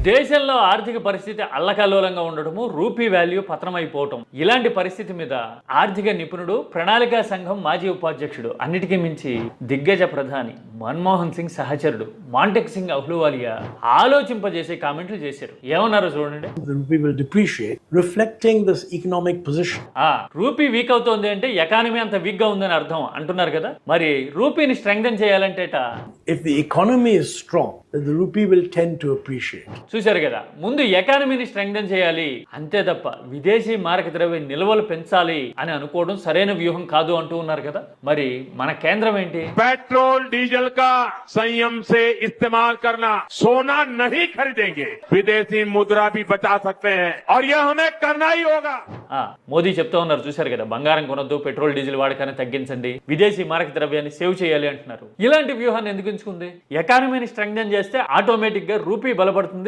దేశంలో ఆర్థిక పరిస్థితి అల్లకల్లోలంగా ఉండటము, రూపీ వాల్యూ పతనమైపోవటం, ఇలాంటి పరిస్థితి మీద ఆర్థిక నిపుణుడు, ప్రణాళికా సంఘం మాజీ ఉపాధ్యక్షుడు, అన్నిటికీ మించి దిగ్గజ ప్రధాని మన్మోహన్ సింగ్ సహచరుడు మాంటెక్ సింగ్ అహ్లూవాలియా ఆలోచింపజేసే కామెంట్లు చేశారు. ఏమన్నారో చూడండి. The rupee will depreciate, reflecting this economic position. Rupee week అవుతోంది అంటే ఎకానమీ అంత వీక్ గా ఉందని అర్థం అంటున్నారు కదా. మరి రూపీని strengthen చేయాలంటేట If the economy is strong, then the rupee will tend to appreciate. చూశారు కదా, ముందు ఎకానమీని స్ట్రెంగ్థెన్ చేయాలి, అంతే తప్ప విదేశీ మారక ద్రవ్య నిల్వలు పెంచాలి అని అనుకోవడం సరైన వ్యూహం కాదు అంటూ ఉన్నారు కదా. మరి మన కేంద్రం ఏంటి? पेट्रोल डीजल का संयम से इस्तेमाल करना, सोना नहीं खरीदेंगे, विदेशी मुद्रा भी बचा सकते हैं और यह हमें करना ही होगा. మోదీ చెప్తా ఉన్నారు, చూశారు కదా, బంగారం కొనొద్దు, పెట్రోల్ డీజిల్ వాడకాన్ని తగ్గించండి, విదేశీ మారక ద్రవ్యాన్ని సేవ్ చేయాలి అంటున్నారు. ఇలాంటి వ్యూహాన్ని ఎందుకు ఎంచుకుంది? ఎకానమీని స్ట్రెంగ్థెన్ చేస్తే ఆటోమేటిక్ గా రూపీ బలపడుతుంది,